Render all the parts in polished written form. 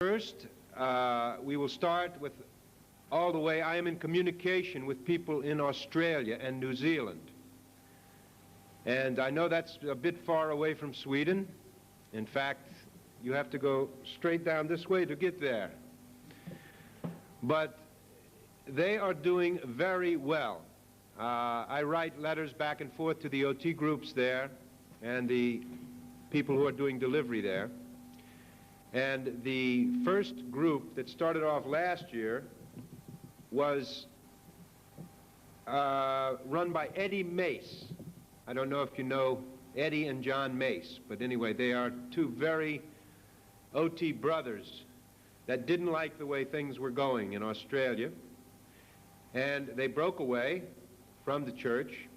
First, we will start with all the way. I am in communication with people in Australia and New Zealand. And I know that's a bit far away from Sweden. In fact, you have to go straight down this way to get there. But they are doing very well. I write letters back and forth to the OT groups there and the people who are doing delivery there. And the first group that started off last year was run by Eddie Mace. I don't know if you know Eddie and John Mace, but anyway, they are two very OT brothers that didn't like the way things were going in Australia. And they broke away from the church,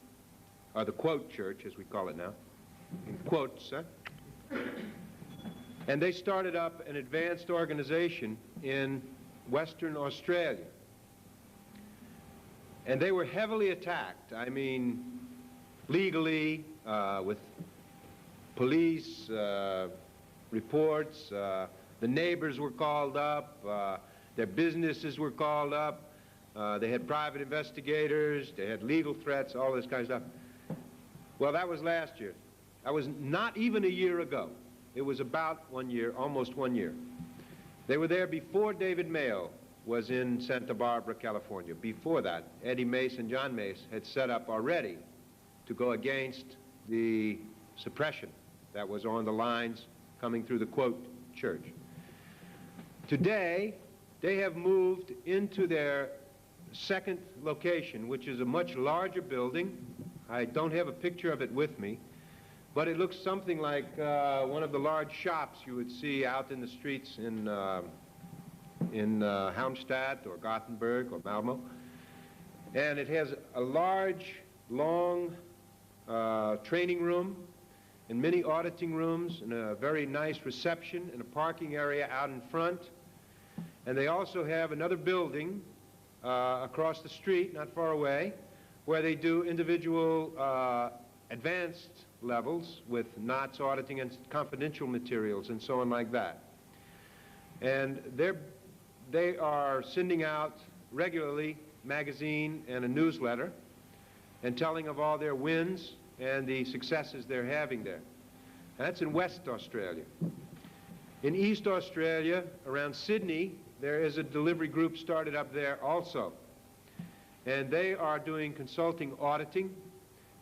or the quote church as we call it now, in quotes, and they started up an advanced organization in Western Australia. And they were heavily attacked. I mean, legally, with police reports, the neighbors were called up, their businesses were called up, they had private investigators, they had legal threats, all this kind of stuff. Well, that was last year. That was not even a year ago. It was about 1 year, almost 1 year. They were there before David Mayo was in Santa Barbara, California. Before that, Eddie Mace and John Mace had set up already to go against the suppression that was on the lines coming through the quote church. Today, they have moved into their second location, which is a much larger building. I don't have a picture of it with me, but it looks something like one of the large shops you would see out in the streets in Halmstad or Gothenburg or Malmo. And it has a large, long training room and many auditing rooms and a very nice reception and a parking area out in front. And they also have another building across the street, not far away, where they do individual advanced levels with knots auditing and confidential materials and so on like that. And they are sending out regularly magazine and a newsletter and telling of all their wins and the successes they're having there. And that's in West Australia. In East Australia, around Sydney, there is a delivery group started up there also. And they are doing consulting auditing,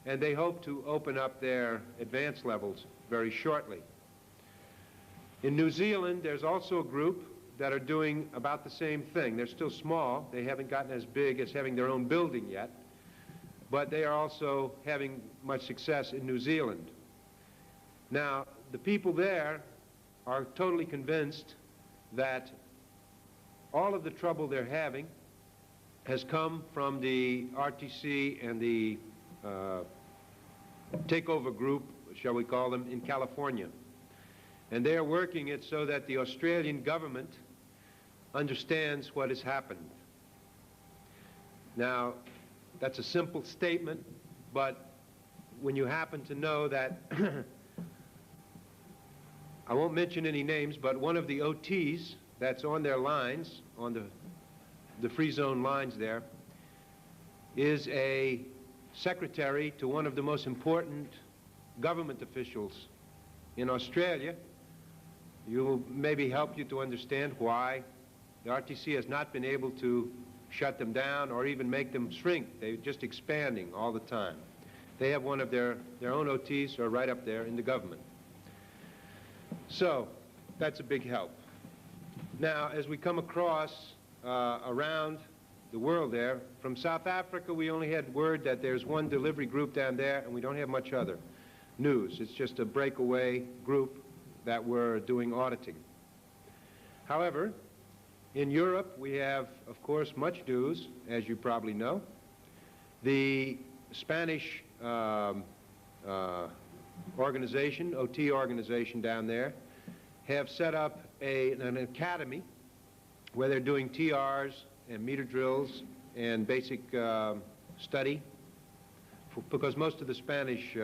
and they hope to open up their advanced levels very shortly. In New Zealand, there's also a group that are doing about the same thing. They're still small. They haven't gotten as big as having their own building yet, but they are also having much success in New Zealand. Now, the people there are totally convinced that all of the trouble they're having has come from the RTC and the takeover group, shall we call them, in California. And they're working it so that the Australian government understands what has happened. Now, that's a simple statement, but when you happen to know that, I won't mention any names, but one of the OTs that's on their lines, on the Freezone lines there, is a secretary to one of the most important government officials in Australia. You'll maybe help you to understand why the RTC has not been able to shut them down or even make them shrink. They're just expanding all the time. They have one of their own OTs who are right up there in the government. So that's a big help. Now, as we come across around the world there, from South Africa, we only had word that there's one delivery group down there, and we don't have much other news. It's just a breakaway group that were doing auditing. However, in Europe, we have, of course, much news, as you probably know. The Spanish organization, OT organization down there, have set up an academy where they're doing TRs and meter drills and basic study, because most of the Spanish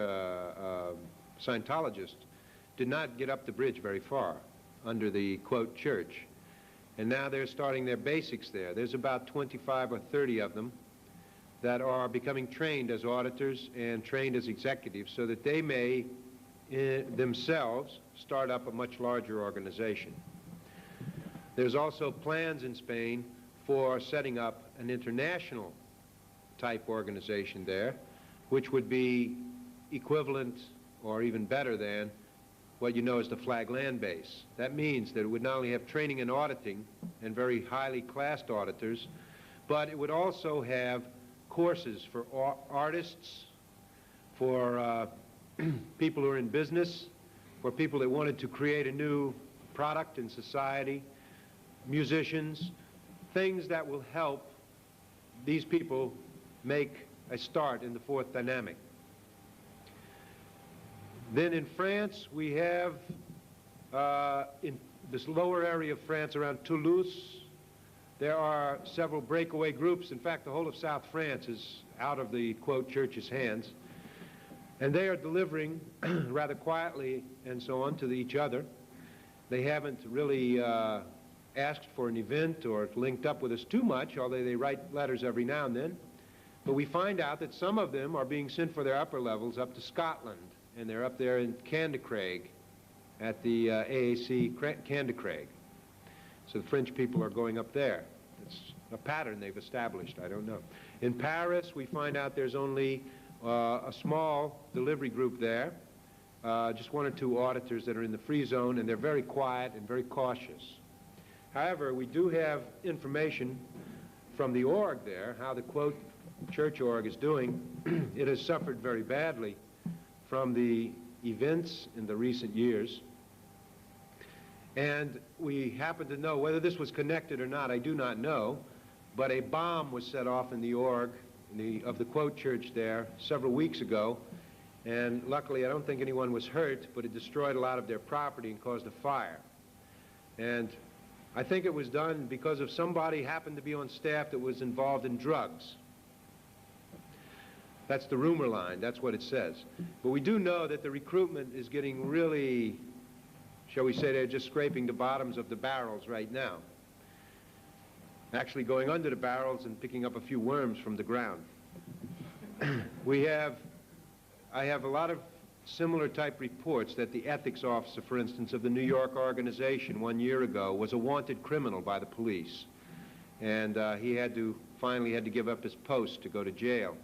Scientologists did not get up the bridge very far under the quote church. And now they're starting their basics there. There's about 25 or 30 of them that are becoming trained as auditors and trained as executives so that they may themselves start up a much larger organization. There's also plans in Spain for setting up an international type organization there, which would be equivalent or even better than what you know as the flag land base. That means that it would not only have training in auditing and very highly classed auditors, but it would also have courses for artists, for people who are in business, for people that wanted to create a new product in society, musicians, things that will help these people make a start in the fourth dynamic. Then in France, we have, in this lower area of France around Toulouse, there are several breakaway groups. In fact, the whole of South France is out of the, quote, church's hands. And they are delivering rather quietly and so on to each other. They haven't really asked for an event or linked up with us too much, although they write letters every now and then. But we find out that some of them are being sent for their upper levels up to Scotland, and they're up there in Candycraig at the AAC Candycraig. So the French people are going up there. It's a pattern they've established, I don't know. In Paris, we find out there's only a small delivery group there, just one or two auditors that are in the free zone, and they're very quiet and very cautious. However, we do have information from the org there, how the, quote, church org is doing. It has suffered very badly from the events in the recent years. And we happen to know, whether this was connected or not, I do not know, but a bomb was set off in the org of the quote church there several weeks ago, and luckily I don't think anyone was hurt, but it destroyed a lot of their property and caused a fire. And I think it was done because of somebody happened to be on staff that was involved in drugs. That's the rumor line, that's what it says. But we do know that the recruitment is getting really, shall we say, they're just scraping the bottoms of the barrels right now. Actually going under the barrels and picking up a few worms from the ground. I have a lot of similar type reports that the ethics officer, for instance, of the New York organization 1 year ago was a wanted criminal by the police. And he finally had to give up his post to go to jail.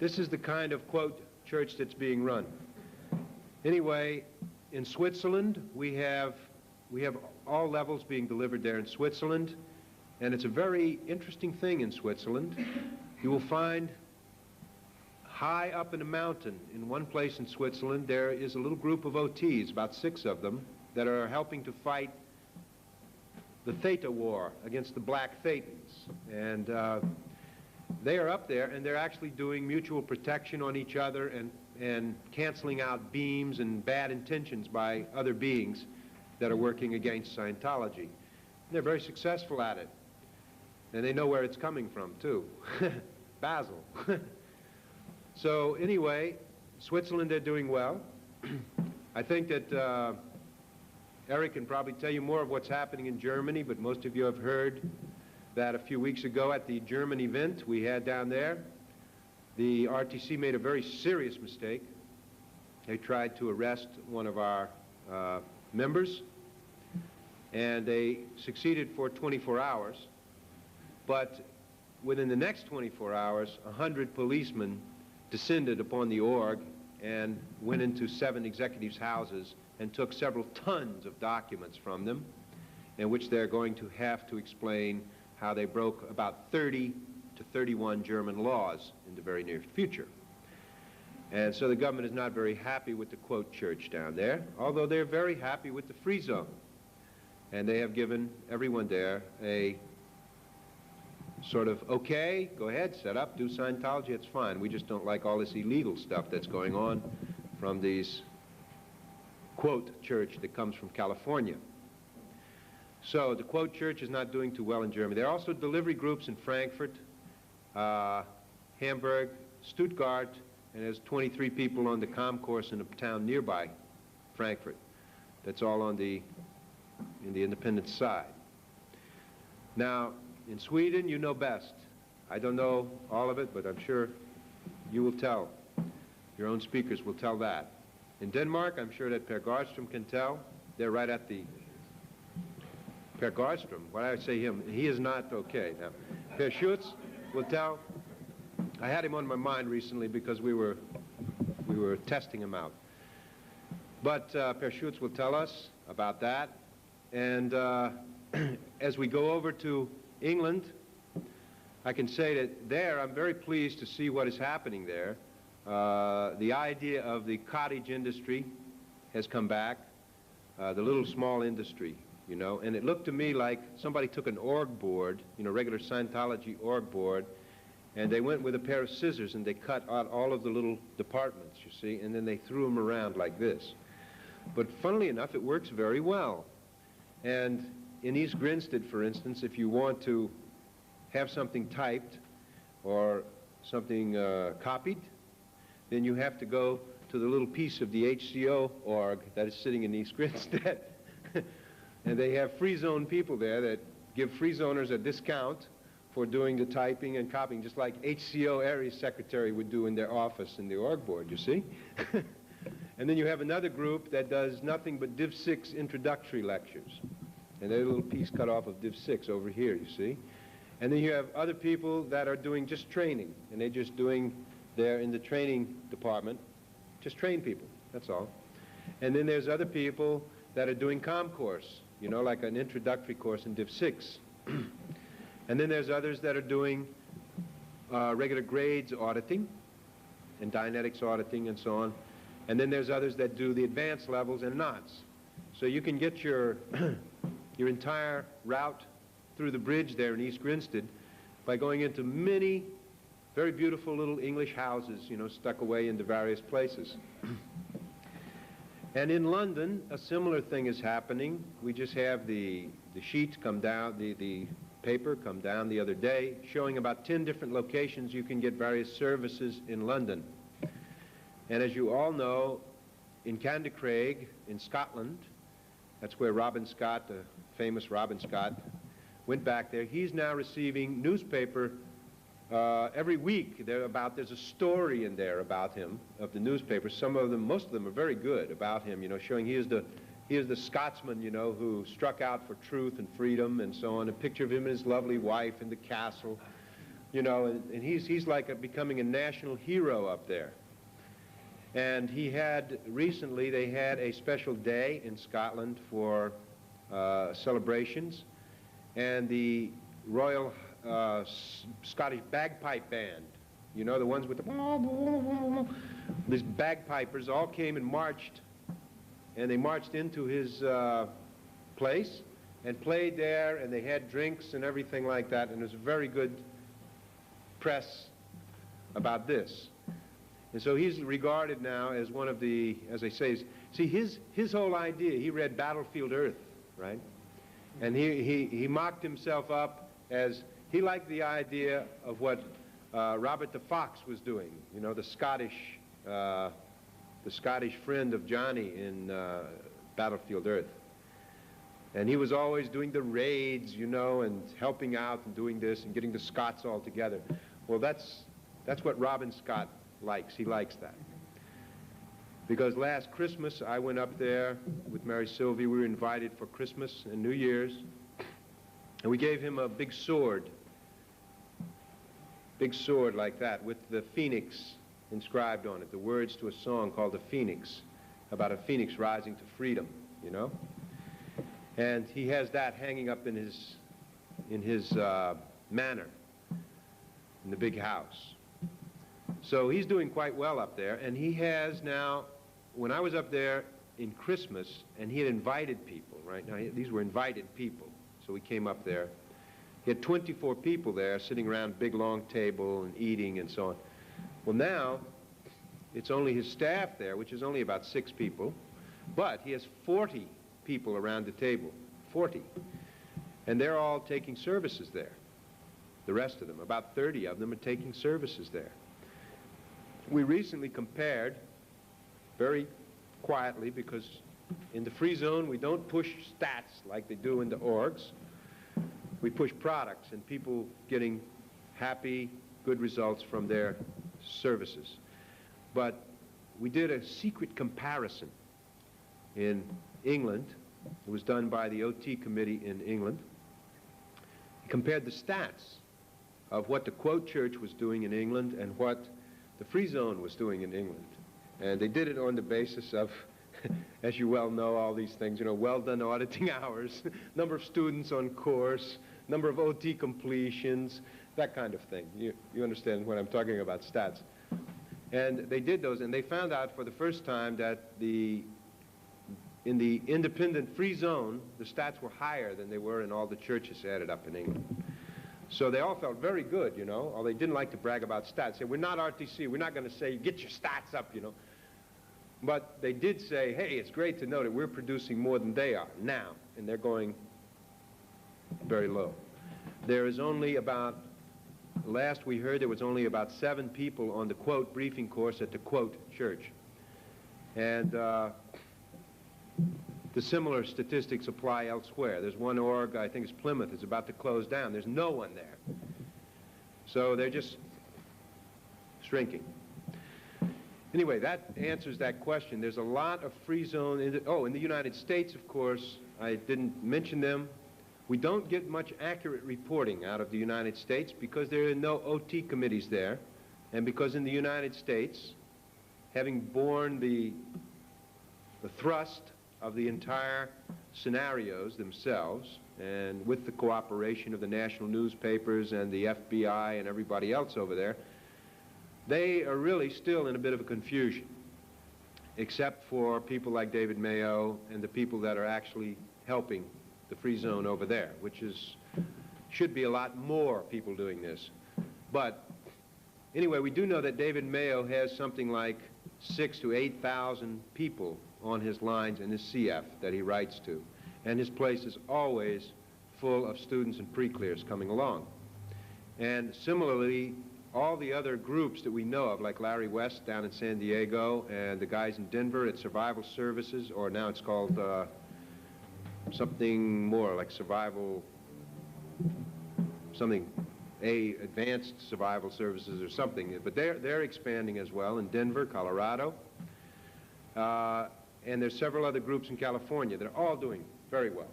This is the kind of, quote, church that's being run. Anyway, in Switzerland, we have all levels being delivered there in Switzerland, and it's a very interesting thing in Switzerland. You will find high up in a mountain, in one place in Switzerland, there is a little group of OTs, about 6 of them, that are helping to fight the Theta War against the Black Thetans. And they are up there, and they're actually doing mutual protection on each other and canceling out beams and bad intentions by other beings that are working against Scientology. And they're very successful at it. And they know where it's coming from, too. Basel. So anyway, Switzerland, they're doing well. I think that Eric can probably tell you more of what's happening in Germany, but most of you have heard that a few weeks ago at the German event we had down there, the RTC made a very serious mistake. They tried to arrest one of our members, and they succeeded for 24 hours. But within the next 24 hours, 100 policemen descended upon the org and went into 7 executives' houses and took several tons of documents from them, in which they're going to have to explain how they broke about 30 to 31 German laws in the very near future. And so the government is not very happy with the quote church down there, although they're very happy with the free zone. And they have given everyone there a sort of, okay, go ahead, set up, do Scientology, it's fine. We just don't like all this illegal stuff that's going on from these quote church that comes from California. So the quote church is not doing too well in Germany. There are also delivery groups in Frankfurt, Hamburg, Stuttgart, and there's 23 people on the comm course in a town nearby Frankfurt. That's all on the in the independent side. Now, in Sweden, you know best. I don't know all of it, but I'm sure you will tell. Your own speakers will tell that. In Denmark, I'm sure that Per Gardstrom can tell. They're right at the... Per Gardstrom, why did I say him? He is not okay now. Per Schutz will tell. I had him on my mind recently because we were testing him out. But Per Schutz will tell us about that. And as we go over to England, I can say that there I'm very pleased to see what is happening there. The idea of the cottage industry has come back, the little small industry, you know, and it looked to me like somebody took an org board, you know, regular Scientology org board, and they went with a pair of scissors and they cut out all of the little departments, you see, and then they threw them around like this. But funnily enough, it works very well. And in East Grinstead, for instance, if you want to have something typed or something copied, then you have to go to the little piece of the HCO org that is sitting in East Grinstead. And they have Freezone people there that give Freezoners a discount for doing the typing and copying, just like HCO area secretary would do in their office in the org board, you see? And then you have another group that does nothing but Div 6 introductory lectures. And there's a little piece cut off of Div 6 over here, you see? And then you have other people that are doing just training, and they're just doing, they're in the training department, just train people, that's all. And then there's other people that are doing comm course, you know, like an introductory course in Div 6. And then there's others that are doing regular grades auditing and Dianetics auditing and so on. And then there's others that do the advanced levels and knots. So you can get your, your entire route through the bridge there in East Grinstead by going into many very beautiful little English houses, you know, stuck away into various places. And in London, a similar thing is happening. We just have the sheet come down, the paper come down the other day, showing about 10 different locations you can get various services in London. And as you all know, in Candycraig, in Scotland, that's where Robin Scott, the famous Robin Scott, went back there. He's now receiving newspaper every week. There's a story in there about him, of the newspapers. Some of them, most of them are very good about him, you know, showing he is the Scotsman, you know, who struck out for truth and freedom and so on. A picture of him and his lovely wife in the castle, you know, and he's like becoming a national hero up there. And he had, recently they had a special day in Scotland for celebrations, and the Royal Scottish Bagpipe Band, you know, the ones with the... These bagpipers all came and marched, and they marched into his place and played there, and they had drinks and everything like that, and there's very good press about this. And so he's regarded now as one of the, as I say, see his whole idea, he read Battlefield Earth, right? And he mocked himself up as, he liked the idea of what Robert the Fox was doing, you know, the Scottish friend of Johnny in Battlefield Earth. And he was always doing the raids, you know, and helping out and doing this and getting the Scots all together. Well, that's what Robin Scott likes. He likes that. Because last Christmas, I went up there with Mary Sylvie. We were invited for Christmas and New Year's. And we gave him a big sword like that, with the phoenix inscribed on it, the words to a song called The Phoenix, about a phoenix rising to freedom, you know? And he has that hanging up in his manor, in the big house. So he's doing quite well up there, and he has now, when I was up there in Christmas, and he had invited people, right? Now, these were invited people, so we came up there. He had 24 people there sitting around a big long table and eating and so on. Well, now, it's only his staff there, which is only about 6 people, but he has 40 people around the table, 40. And they're all taking services there. The rest of them, about 30 of them, are taking services there. We recently compared, very quietly, because In the free zone, we don't push stats like they do in the orgs. We push products and people getting happy, good results from their services. But we did a secret comparison in England. It was done by the OT committee in England. We compared the stats of what the Quote Church was doing in England and what the Free Zone was doing in England. And they did it on the basis of, as you well know, all these things, you know, well done auditing hours, number of students on course, number of OT completions, that kind of thing. You understand what I'm talking about, stats. And they did those, and they found out for the first time that in the independent free zone, the stats were higher than they were in all the churches added up in England. So they all felt very good, you know, although they didn't like to brag about stats. Say, we're not RTC, we're not going to say, get your stats up, you know. But they did say, hey, it's great to know that we're producing more than they are now, and they're going very low. There is only about, last we heard, there was only about 7 people on the Quote briefing course at the Quote Church. And the similar statistics apply elsewhere. There's one org, I think it's Plymouth, is about to close down. There's no one there. So they're just shrinking. Anyway, that answers that question. There's a lot of free zone. In the United States, of course, I didn't mention them. We don't get much accurate reporting out of the United States because there are no OT committees there, and because in the United States, having borne the thrust of the entire scenarios themselves, and with the cooperation of the national newspapers and the FBI and everybody else over there, they are really still in a bit of a confusion, except for people like David Mayo and the people that are actually helping the free zone over there, which should be a lot more people doing this. But anyway, we do know that David Mayo has something like 6,000 to 8,000 people on his lines in his CF that he writes to. And his place is always full of students and pre-clears coming along. And similarly, all the other groups that we know of, like Larry West down in San Diego, and the guys in Denver at Survival Services, or now it's called something more like Survival, something, Advanced Survival Services or something, but they're expanding as well in Denver, Colorado, and there's several other groups in California that are all doing very well.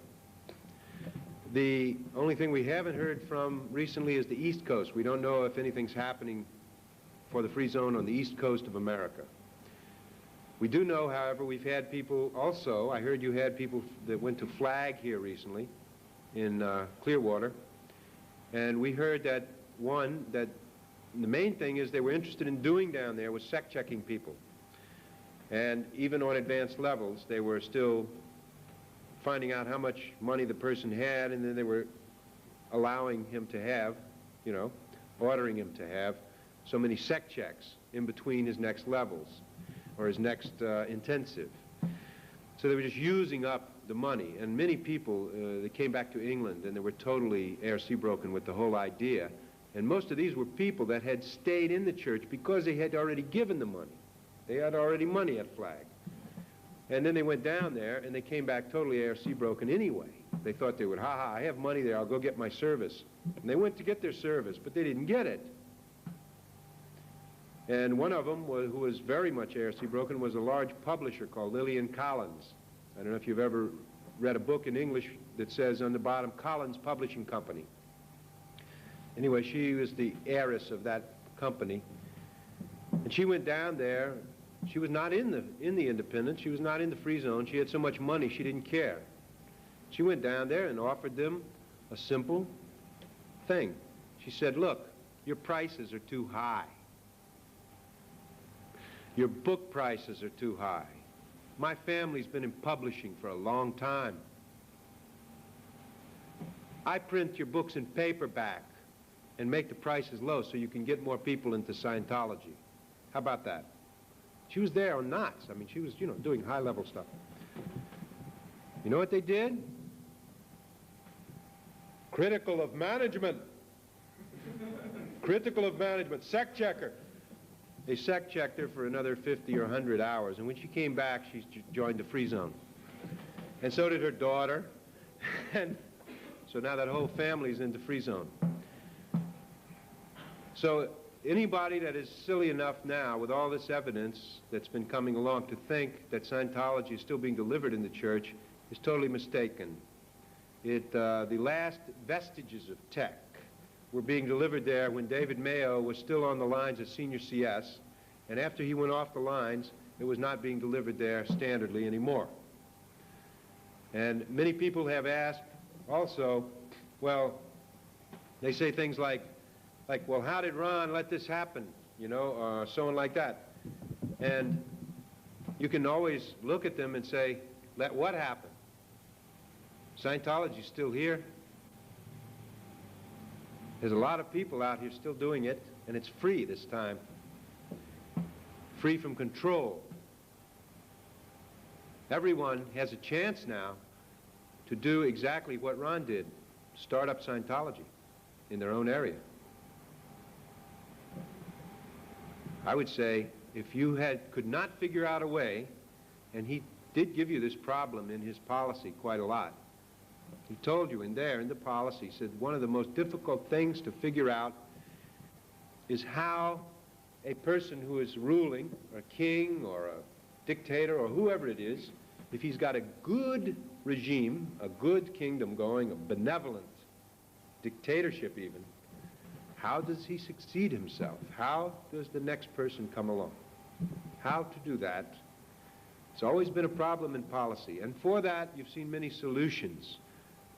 The only thing we haven't heard from recently is the East Coast. We don't know if anything's happening for the free zone on the East Coast of America. We do know, however, we've had people also, I heard you had people that went to Flag here recently in Clearwater, and we heard that that the main thing is they were interested in doing down there was sec-checking people. And even on advanced levels, they were still finding out how much money the person had, and then they were allowing him to have, you know, ordering him to have so many sec checks in between his next levels or his next intensive. So they were just using up the money. And many people, they came back to England and they were totally air-sea broken with the whole idea. And most of these were people that had stayed in the church because they had already given the money. They had already money at Flag. And then they went down there and they came back totally air-sea broken anyway. They thought they would, I have money there, I'll go get my service. And they went to get their service, but they didn't get it. And one of them, who was very much air-sea broken, was a large publisher called Lillian Collins. I don't know if you've ever read a book in English that says on the bottom, Collins Publishing Company. Anyway, she was the heiress of that company. And she went down there. She was not in the independent. She was not in the free zone. She had so much money, she didn't care. She went down there and offered them a simple thing. She said, look, your prices are too high. Your book prices are too high. My family's been in publishing for a long time. I print your books in paperback and make the prices low so you can get more people into Scientology. How about that? She was there on knots. I mean, she was, you know, doing high-level stuff. You know what they did? Critical of management. Critical of management. Sec-checker. They sec-checked her for another 50 or 100 hours, and when she came back, she joined the free zone. And so did her daughter. And so now that whole family's into Freezone. So anybody that is silly enough now, with all this evidence that's been coming along, to think that Scientology is still being delivered in the church is totally mistaken. The last vestiges of tech were being delivered there when David Mayo was still on the lines as senior CS, and after he went off the lines, it was not being delivered there standardly anymore. And many people have asked also, well, they say things like, well, how did Ron let this happen, you know, or so on like that. And you can always look at them and say, let what happen? Scientology's still here. There's a lot of people out here still doing it, and it's free this time. Free from control. Everyone has a chance now to do exactly what Ron did, start up Scientology in their own area. I would say, if you could not figure out a way, and he did give you this problem in his policy quite a lot. He told you in the policy, he said one of the most difficult things to figure out is how a person who is ruling, or a king, or a dictator, or whoever it is, if he's got a good regime, a good kingdom going, a benevolent dictatorship even, how does he succeed himself? How does the next person come along? How to do that? It's always been a problem in policy, and for that you've seen many solutions.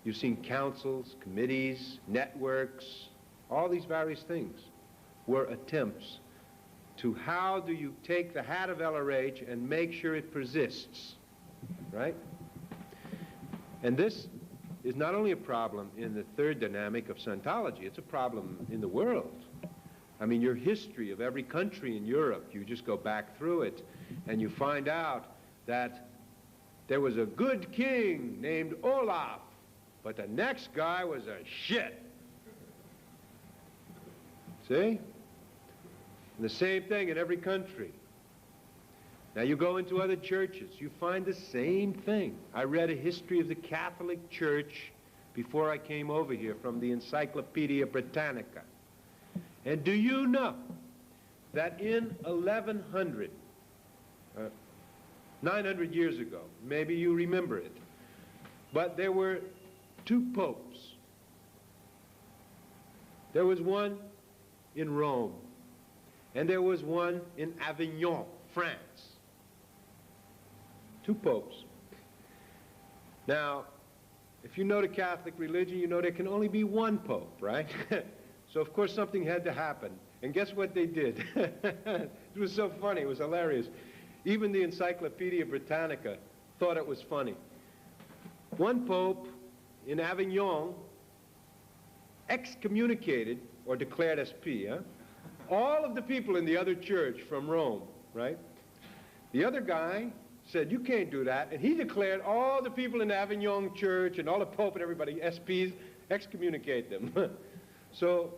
You've seen councils, committees, networks, all these various things were attempts to how do you take the hat of LRH and make sure it persists, right? And this is not only a problem in the third dynamic of Scientology, it's a problem in the world. I mean, your history of every country in Europe, you just go back through it and you find out that there was a good king named Olaf, but the next guy was a shit. See? And the same thing in every country. Now you go into other churches, you find the same thing. I read a history of the Catholic Church before I came over here from the Encyclopedia Britannica. And do you know that in 1100, 900 years ago, maybe you remember it, but there were two popes. There was one in Rome, and there was one in Avignon, France. Two popes. Now, if you know the Catholic religion, you know there can only be one pope, right? So of course something had to happen. And guess what they did? It was so funny, it was hilarious. Even the Encyclopedia Britannica thought it was funny. One pope in Avignon excommunicated, or declared SP, all of the people in the other church from Rome, right? The other guy said, you can't do that, and he declared all the people in the Avignon church and all the pope and everybody, SPs, excommunicate them. So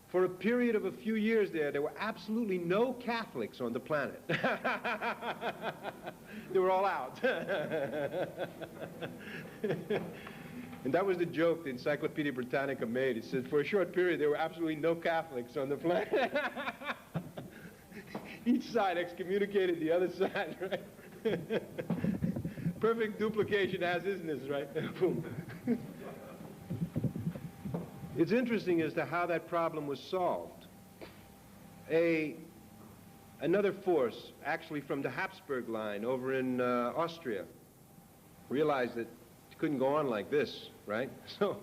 for a period of a few years there were absolutely no Catholics on the planet. They were all out. And that was the joke the Encyclopedia Britannica made. It said, for a short period, there were absolutely no Catholics on the planet. Each side excommunicated the other side, right? Perfect duplication as isness, right? It's interesting as to how that problem was solved. Another force, actually from the Habsburg line over in Austria, realized that it couldn't go on like this, right? So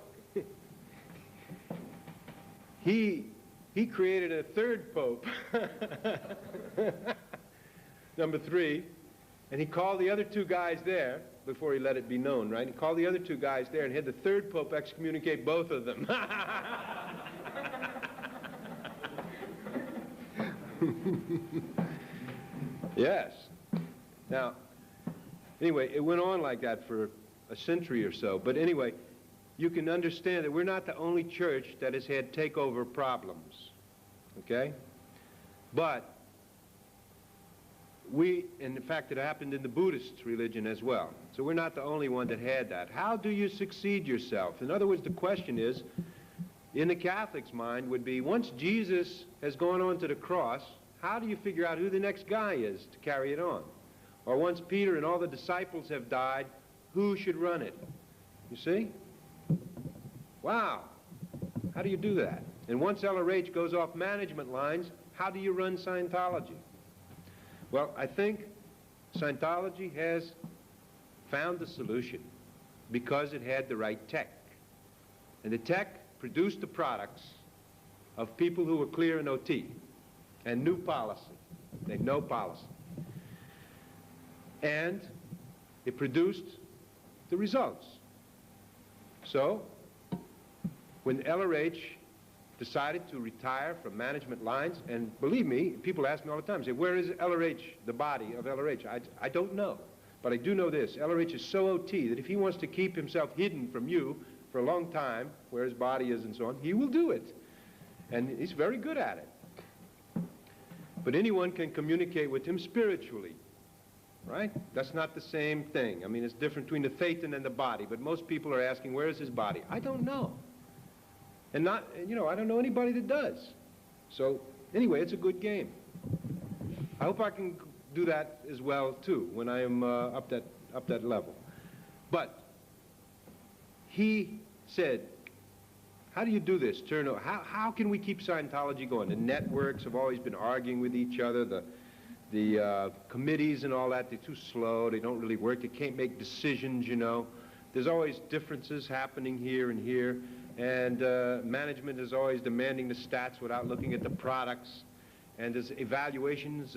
he created a third pope, number 3, and he called the other two guys there before he let it be known, right? He called the other two guys there and had the third pope excommunicate both of them. Yes. Now, anyway, it went on like that for a century or so. But anyway, you can understand that we're not the only church that has had takeover problems, okay? But in fact, it happened in the Buddhist religion as well. So we're not the only one that had that. How do you succeed yourself? In other words, the question is, in the Catholic's mind would be, once Jesus has gone on to the cross, how do you figure out who the next guy is to carry it on? Or once Peter and all the disciples have died, who should run it? You see? Wow. How do you do that? And once LRH goes off management lines, how do you run Scientology? Well, I think Scientology has found the solution because it had the right tech. And the tech produced the products of people who were clear in OT and knew policy. They know policy. And it produced the results. So, when LRH decided to retire from management lines, and believe me, people ask me all the time, say, where is LRH, the body of LRH? I don't know, but I do know this. LRH is so OT that if he wants to keep himself hidden from you for a long time, where his body is and so on, he will do it. And he's very good at it. But anyone can communicate with him spiritually, right? That's not the same thing. I mean, it's different between the thetan and the body, but most people are asking, where is his body? I don't know. And I don't know anybody that does. So, anyway, it's a good game. I hope I can do that as well, too, when I am up that level. But he said, how do you do this? How can we keep Scientology going? The networks have always been arguing with each other. The committees and all that, they're too slow. They don't really work. They can't make decisions, you know. There's always differences happening here and here. And management is always demanding the stats without looking at the products. And there's evaluations,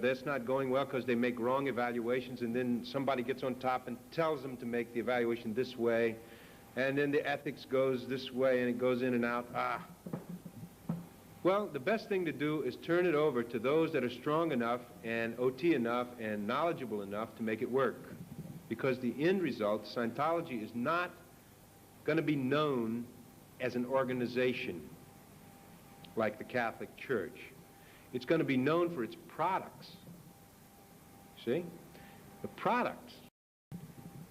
that's not going well because they make wrong evaluations, and then somebody gets on top and tells them to make the evaluation this way. And then the ethics goes this way, and it goes in and out. Well, the best thing to do is turn it over to those that are strong enough and OT enough and knowledgeable enough to make it work. Because the end result, Scientology is not going to be known as an organization like the Catholic Church. It's going to be known for its products. See? The products.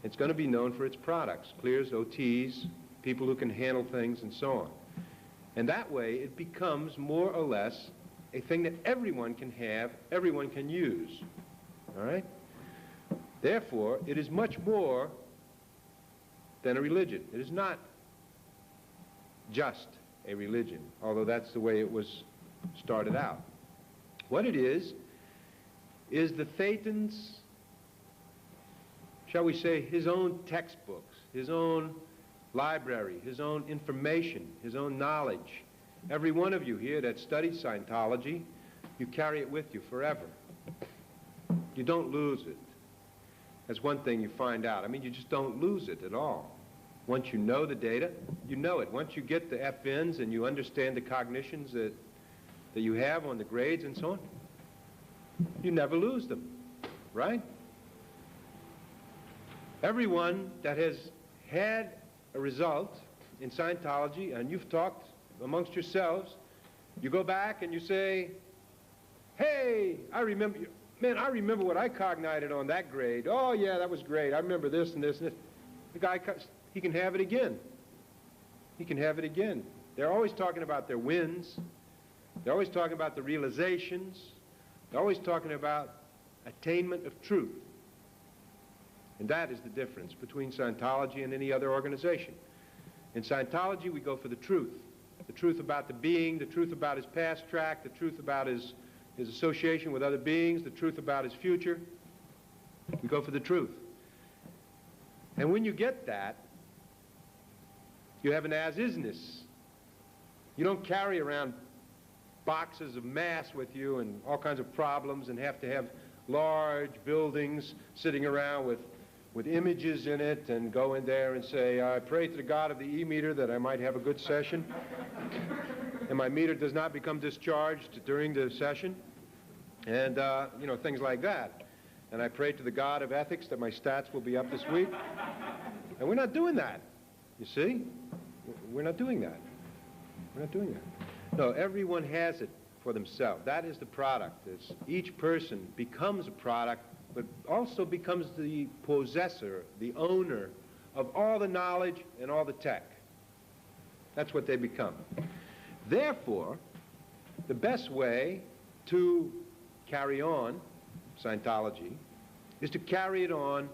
It's going to be known for its products. Clears, OTs, people who can handle things, and so on. And that way, it becomes more or less a thing that everyone can have, everyone can use. All right? Therefore, it is much more than a religion. It is not just a religion, although that's the way it was started out. What it is the Thetan's, shall we say, his own textbooks, his own library, his own information, his own knowledge. Every one of you here that studies Scientology, you carry it with you forever. You don't lose it. That's one thing you find out. I mean, you just don't lose it at all. Once you know the data, you know it. Once you get the FNs and you understand the cognitions that you have on the grades and so on, you never lose them, right? Everyone that has had a result in Scientology, and you've talked amongst yourselves, you go back and you say, hey, I remember what I cognited on that grade. Oh, yeah, that was great. I remember this and this and this. The guy, he can have it again. He can have it again. They're always talking about their wins. They're always talking about the realizations. They're always talking about attainment of truth. And that is the difference between Scientology and any other organization. In Scientology, we go for the truth about the being, the truth about his past track, the truth about his association with other beings, the truth about his future. We go for the truth. And when you get that, you have an as-isness. You don't carry around boxes of mass with you and all kinds of problems and have to have large buildings sitting around with images in it and go in there and say, I pray to the God of the e-meter that I might have a good session and my meter does not become discharged during the session, and things like that. And I pray to the God of ethics that my stats will be up this week. And we're not doing that, you see? We're not doing that. We're not doing that. No, everyone has it for themselves. That is the product. Each person becomes a product, but also becomes the possessor, the owner of all the knowledge and all the tech. That's what they become. Therefore, the best way to carry on Scientology is to carry it on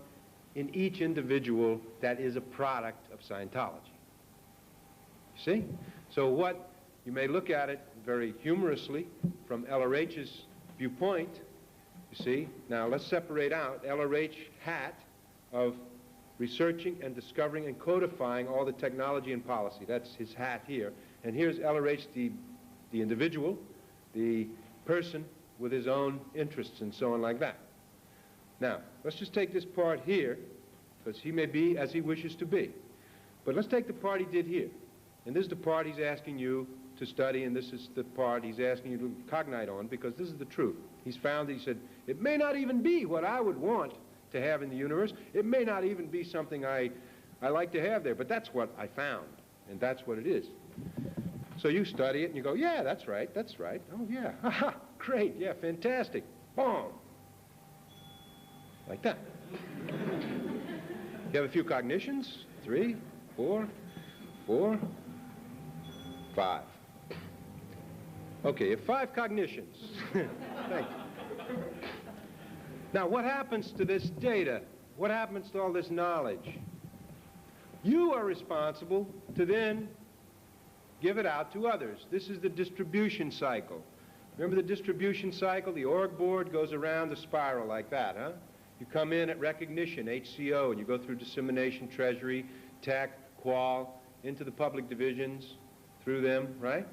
in each individual that is a product of Scientology. See? So what, you may look at it very humorously from LRH's viewpoint, you see. Now let's separate out LRH hat of researching and discovering and codifying all the technology and policy. That's his hat here. And here's LRH, the individual, the person with his own interests and so on like that. Now, let's just take this part here, because he may be as he wishes to be. But let's take the part he did here. And this is the part he's asking you to study, and this is the part he's asking you to cognite on, because this is the truth. He's found that he said, it may not even be what I would want to have in the universe. It may not even be something I like to have there, but that's what I found, and that's what it is. So you study it, and you go, yeah, that's right, that's right. Oh, yeah, haha, great, yeah, fantastic. Boom. Like that. You have a few cognitions, 3, 4, 5. Okay, you have 5 cognitions. Thank you. Now, what happens to this data? What happens to all this knowledge? You are responsible to then give it out to others. This is the distribution cycle. Remember the distribution cycle? The org board goes around the spiral like that, huh? You come in at recognition, HCO, and you go through dissemination, treasury, tech, qual, into the public divisions, through them, right?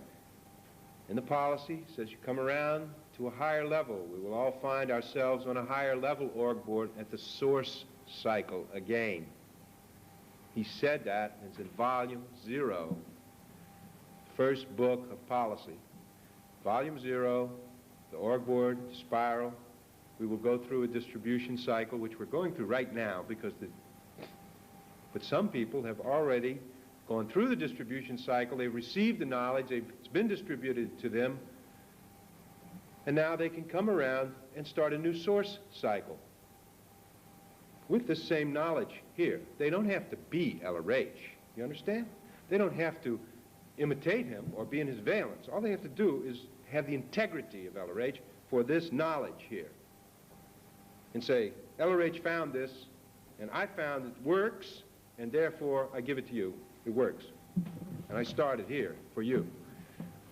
And the policy says you come around to a higher level. We will all find ourselves on a higher level org board at the source cycle again. He said that, and it's in volume 0, first book of policy. Volume 0, the org board, spiral. We will go through a distribution cycle, which we're going through right now, because but some people have already gone through the distribution cycle. They've received the knowledge. It's been distributed to them. And now they can come around and start a new source cycle with the same knowledge here. They don't have to be LRH. You understand? They don't have to imitate him or be in his valence. All they have to do is have the integrity of LRH for this knowledge here. And say, LRH found this, and I found it works, and therefore I give it to you. It works. And I started here for you.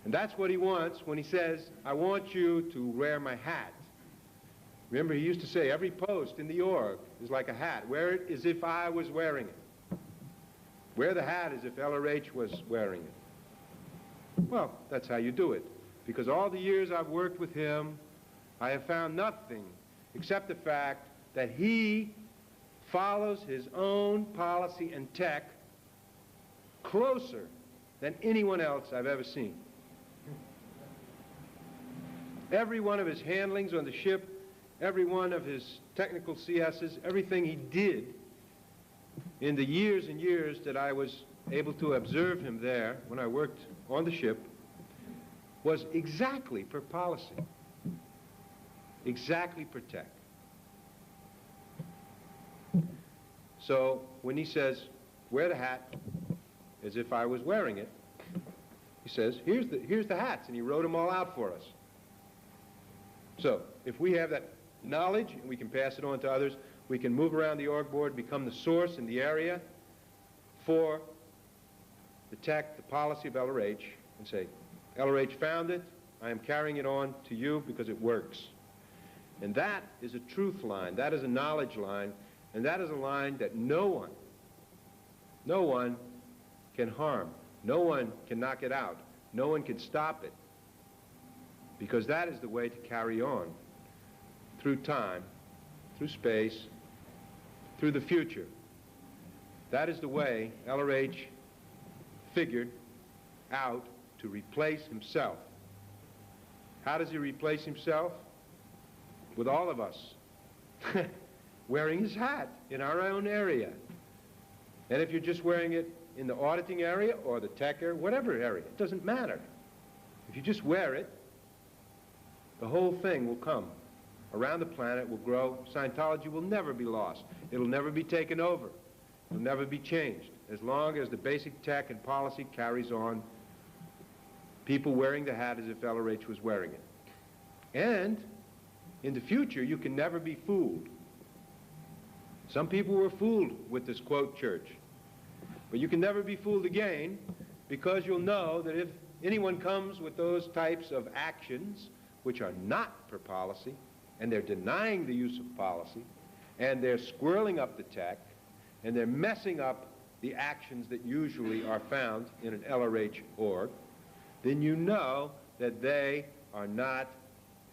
And that's what he wants when he says, I want you to wear my hat. Remember, he used to say, every post in the org is like a hat. Wear it as if I was wearing it. Wear the hat as if LRH was wearing it. Well, that's how you do it. Because all the years I've worked with him, I have found nothing except the fact that he follows his own policy and tech closer than anyone else I've ever seen. Every one of his handlings on the ship, every one of his technical CSs, everything he did in the years and years that I was able to observe him there when I worked on the ship was exactly per policy, exactly per tech. So when he says, wear the hat as if I was wearing it, he says, here's the hats, and he wrote them all out for us. So if we have that knowledge and we can pass it on to others, we can move around the org board, become the source in the area for the tech, the policy of LRH, and say, LRH found it, I am carrying it on to you because it works. And that is a truth line, that is a knowledge line, and that is a line that no one can harm. No one can knock it out. No one can stop it. Because that is the way to carry on through time, through space, through the future. That is the way LRH figured out to replace himself. How does he replace himself? With all of us wearing his hat in our own area. And if you're just wearing it in the auditing area or the tech area, whatever area, it doesn't matter. If you just wear it, The whole thing will come around the planet, will grow. Scientology will never be lost. It'll never be taken over. It'll never be changed. As long as the basic tech and policy carries on, people wearing the hat as if LRH was wearing it. And in the future, you can never be fooled. Some people were fooled with this quote church. But you can never be fooled again, because you'll know that if anyone comes with those types of actions, which are not for policy, and they're denying the use of policy, and they're squirreling up the tech, and they're messing up the actions that usually are found in an LRH org, then you know that they are not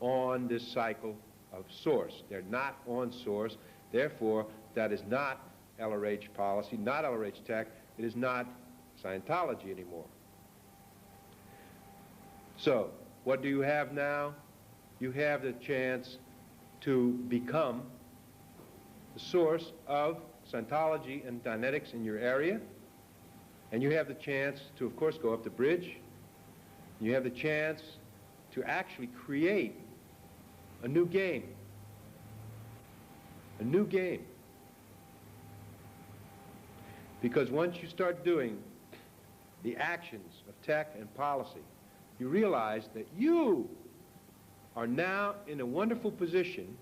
on this cycle of source. They're not on source. Therefore, that is not LRH policy, not LRH tech. It is not Scientology anymore. So, what do you have now? You have the chance to become the source of Scientology and Dianetics in your area. And you have the chance to, of course, go up the bridge. You have the chance to actually create a new game. A new game. Because once you start doing the actions of tech and policy, you realize that you are now in a wonderful position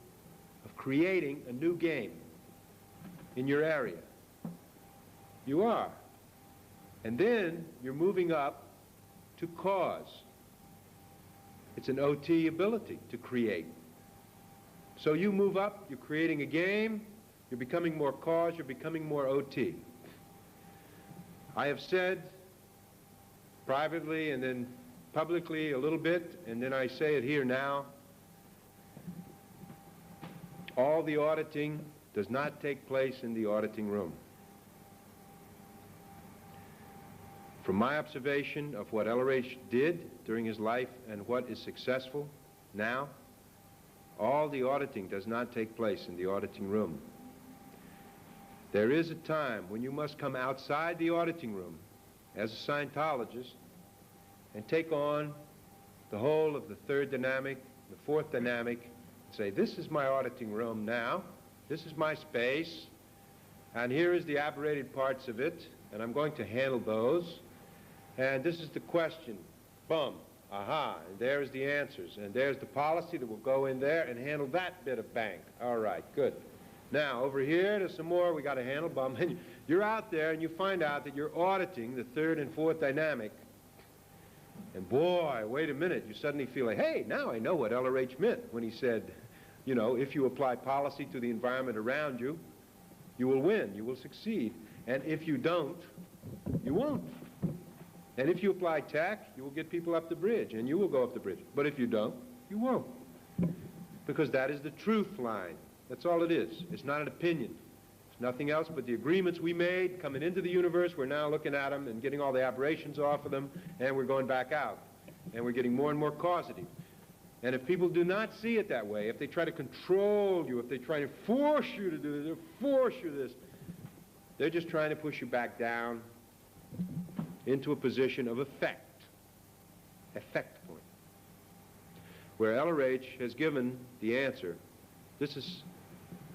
of creating a new game in your area. You are. And then you're moving up to cause. It's an OT ability to create. So you move up, you're creating a game, you're becoming more cause, you're becoming more OT. I have said privately and then publicly a little bit, and then I say it here now, all the auditing does not take place in the auditing room. From my observation of what LRH did during his life and what is successful now, all the auditing does not take place in the auditing room. There is a time when you must come outside the auditing room as a Scientologist and take on the whole of the third dynamic, the fourth dynamic, and say, this is my auditing room now, this is my space, and here is the aberrated parts of it, and I'm going to handle those, and this is the question, boom, aha, and there's the answers, and there's the policy that will go in there and handle that bit of bank. All right, good. Now, over here, there's some more we got to handle, bum. And you're out there and you find out that you're auditing the third and fourth dynamic. And boy, wait a minute, you suddenly feel like, hey, now I know what LRH meant when he said, you know, if you apply policy to the environment around you, you will win, you will succeed. And if you don't, you won't. And if you apply tech, you will get people up the bridge, and you will go up the bridge. But if you don't, you won't. Because that is the truth line. That's all it is. It's not an opinion. It's nothing else but the agreements we made coming into the universe. We're now looking at them and getting all the aberrations off of them, and we're going back out. And we're getting more and more causative. And if people do not see it that way, if they try to control you, if they try to force you to do this, or force you this, they're just trying to push you back down into a position of effect point, where LRH has given the answer. This is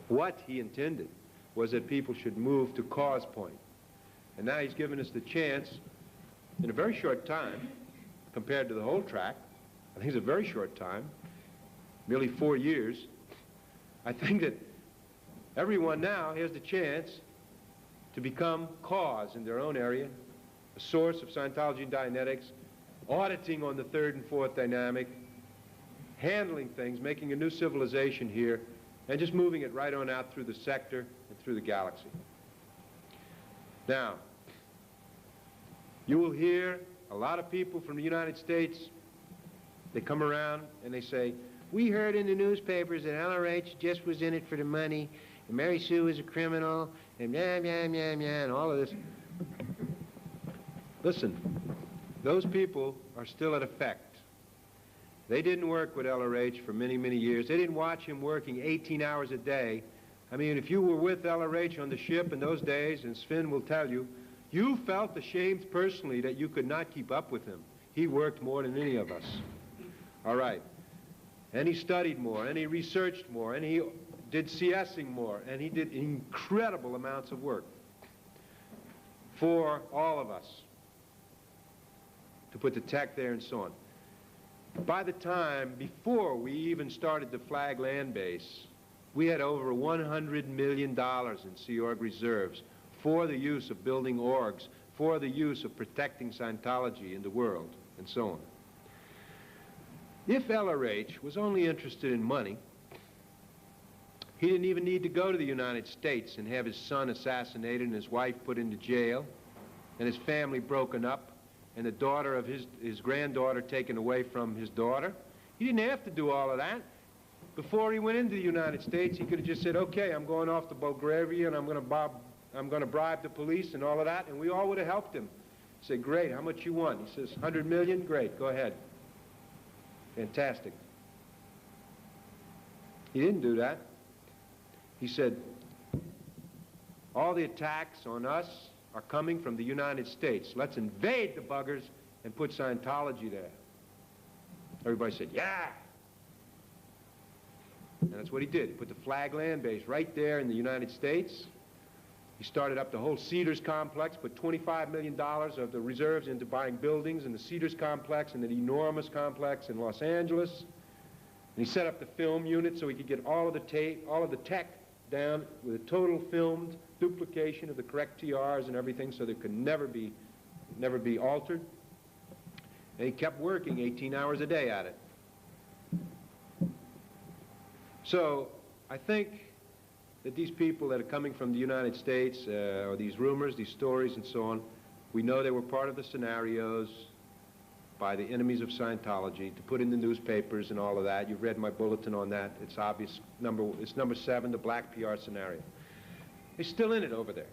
what he intended, was that people should move to cause point. And now he's given us the chance, in a very short time, compared to the whole track, I think it's a very short time, merely 4 years, I think that everyone now has the chance to become cause in their own area, a source of Scientology and Dianetics, auditing on the third and fourth dynamic, handling things, making a new civilization here, and just moving it right on out through the sector and through the galaxy. Now, you will hear a lot of people from the United States, they come around and they say, we heard in the newspapers that LRH just was in it for the money, and Mary Sue is a criminal, and blah, blah, blah, blah, and all of this. Listen, those people are still at effect. They didn't work with LRH for many, many years. They didn't watch him working 18 hours a day. I mean, if you were with LRH on the ship in those days, and Sven will tell you, you felt ashamed personally that you could not keep up with him. He worked more than any of us. All right. and he studied more, and he researched more, and he did CSing more, and he did incredible amounts of work for all of us to put the tech there and so on. By the time, before we even started the Flag Land Base, we had over $100 million in Sea Org reserves for the use of building orgs, for the use of protecting Scientology in the world, and so on. If LRH was only interested in money, he didn't even need to go to the United States and have his son assassinated and his wife put into jail and his family broken up and the daughter of his granddaughter taken away from his daughter. He didn't have to do all of that. Before he went into the United States, he could have just said, okay, I'm going off to Bulgaria and I'm going to bribe the police and all of that, and we all would have helped him. He said, great, how much you want? He says, 100 million? Great, go ahead. Fantastic. He didn't do that. He said, all the attacks on us are coming from the United States. Let's invade the buggers and put Scientology there. Everybody said, yeah. And that's what he did. He put the Flag Land Base right there in the United States. He started up the whole Cedars complex, put $25 million of the reserves into buying buildings in the Cedars complex and an enormous complex in Los Angeles. And he set up the film unit so he could get all of the tape, all of the tech down with a total filmed duplication of the correct TRs and everything so that it could never be altered. And he kept working 18 hours a day at it. So I think that these people that are coming from the United States, or these rumors, these stories and so on, we know they were part of the scenarios by the enemies of Scientology to put in the newspapers and all of that. You've read my bulletin on that. It's obvious. It's number 7, the black PR scenario. They're still in it over there.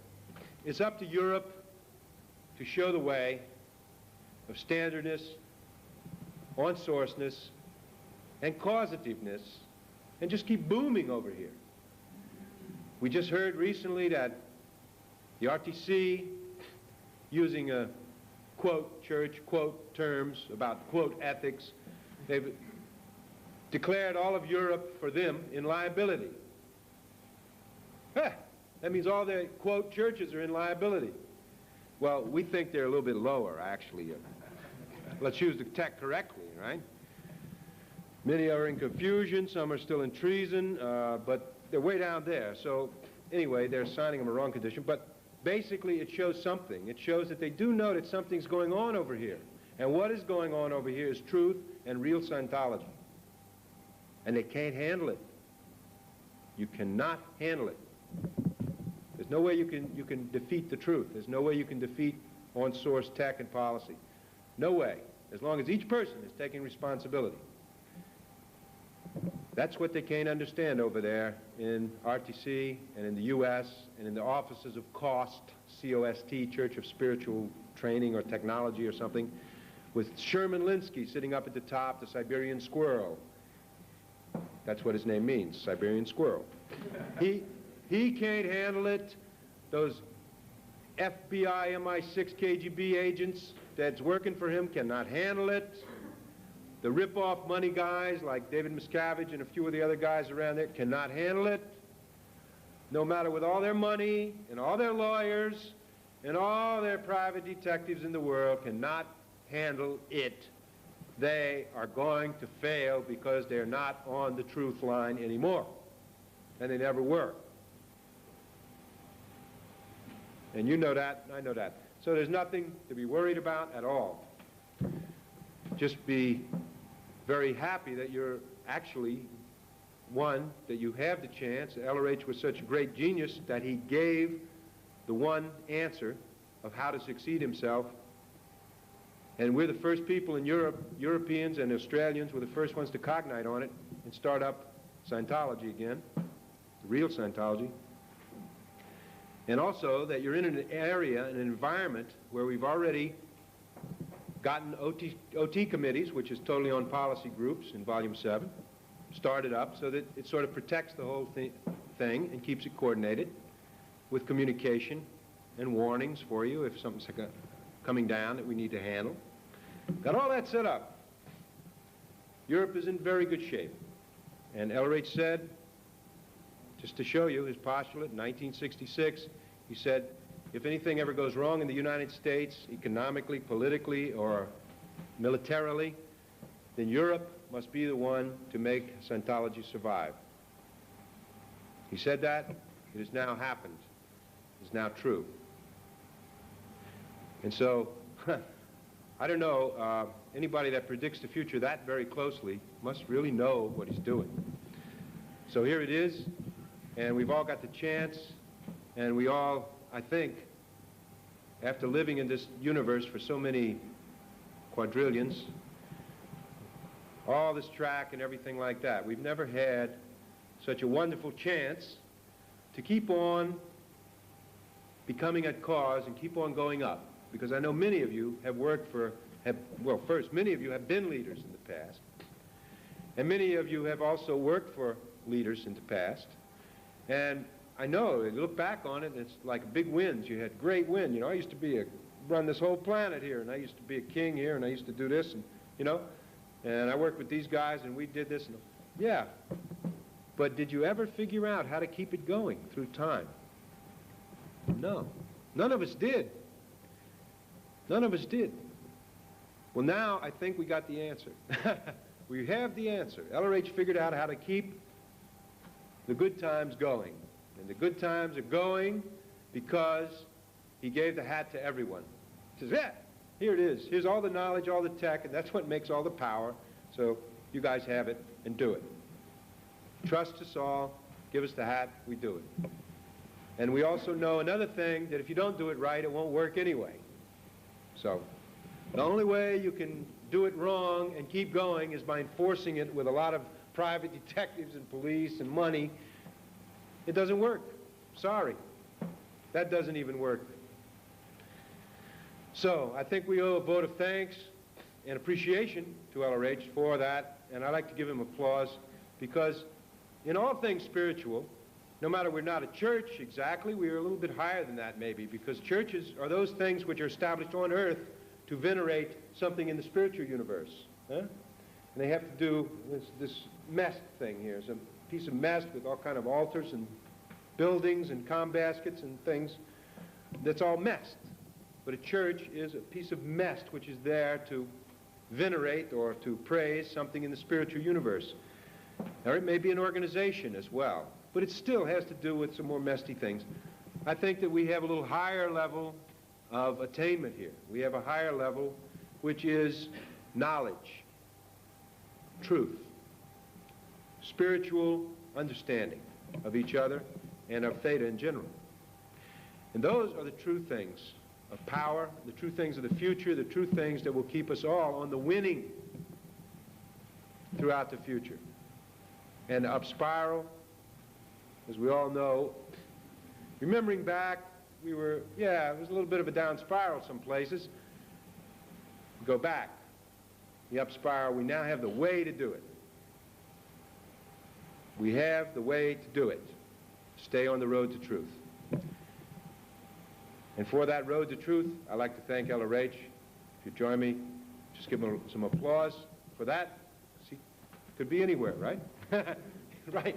It's up to Europe to show the way of standardness, on-sourceness, and causativeness, and just keep booming over here. We just heard recently that the RTC, using a quote church, quote terms about quote ethics, they've declared all of Europe for them in liability. That means all the quote churches are in liability. Well, we think they're a little bit lower, actually. Let's use the tech correctly, right? Many are in confusion, some are still in treason, but they're way down there. So anyway, they're assigning them a wrong condition, but basically it shows something. It shows that they do know that something's going on over here. And what is going on over here is truth and real Scientology. And they can't handle it. You cannot handle it. There's no way you can defeat the truth. There's no way you can defeat on-source tech and policy. No way, as long as each person is taking responsibility. That's what they can't understand over there in RTC and in the U.S. and in the offices of COST, C-O-S-T, Church of Spiritual Training or Technology or something, with Sherman Linsky sitting up at the top, the Siberian Squirrel. That's what his name means, Siberian Squirrel. He can't handle it. Those FBI, MI6, KGB agents that's working for him cannot handle it. The rip-off money guys like David Miscavige and a few of the other guys around there cannot handle it. No matter with all their money and all their lawyers and all their private detectives in the world cannot handle it. They are going to fail because they're not on the truth line anymore. And they never were. And you know that, and I know that. So there's nothing to be worried about at all. Just be very happy that you're actually, one, that you have the chance. LRH was such a great genius that he gave the one answer of how to succeed himself. And we're the first people in Europe, Europeans and Australians were the first ones to cognite on it and start up Scientology again, the real Scientology. And also that you're in an area, an environment where we've already gotten OT committees, which is totally on policy groups in Volume 7, started up so that it sort of protects the whole thing and keeps it coordinated with communication and warnings for you if something's coming down that we need to handle. Got all that set up. Europe is in very good shape. And LRH said, just to show you his postulate in 1966, he said, if anything ever goes wrong in the United States, economically, politically, or militarily, then Europe must be the one to make Scientology survive. He said that. It has now happened. It is now true. And so, I don't know, anybody that predicts the future that very closely must really know what he's doing. So here it is, and we've all got the chance, and we all, I think, after living in this universe for so many quadrillions, all this track and everything like that, we've never had such a wonderful chance to keep on becoming at cause and keep on going up. Because I know many of you have worked for, well, first, many of you have been leaders in the past. And many of you have also worked for leaders in the past. And I know, you look back on it, it's like big wins. You had great wins. You know, I used to run this whole planet here, and I used to be a king here, and I used to do this, and, you know, and I worked with these guys, and we did this, and yeah. But did you ever figure out how to keep it going through time? No. None of us did. None of us did. Well, now I think we got the answer. We have the answer. LRH figured out how to keep the good times going. And the good times are going because he gave the hat to everyone. He says, yeah, here it is. Here's all the knowledge, all the tech, and that's what makes all the power. So you guys have it and do it. Trust us all. Give us the hat. We do it. And we also know another thing, that if you don't do it right, it won't work anyway. So the only way you can do it wrong and keep going is by enforcing it with a lot of private detectives and police and money. It doesn't work. Sorry. That doesn't even work. So I think we owe a vote of thanks and appreciation to LRH for that, and I'd like to give him applause, because in all things spiritual, no matter we're not a church exactly, we're a little bit higher than that maybe, because churches are those things which are established on earth to venerate something in the spiritual universe. Huh? And they have to do this messed thing here. It's a piece of mess with all kind of altars and buildings and comm baskets and things. That's all messed. But a church is a piece of mess which is there to venerate or to praise something in the spiritual universe. Now, it may be an organization as well, but it still has to do with some more messy things. I think that we have a little higher level of attainment here. We have a higher level, which is knowledge, truth, spiritual understanding of each other and of theta in general. And those are the true things of power, the true things of the future, the true things that will keep us all on the winning throughout the future. And up spiral, as we all know, remembering back, it was a little bit of a down spiral some places. Go back. The up spiral, we now have the way to do it. We have the way to do it. Stay on the road to truth. And for that road to truth, I'd like to thank LRH. If you join me, just give him some applause for that. See, could be anywhere, right? Right.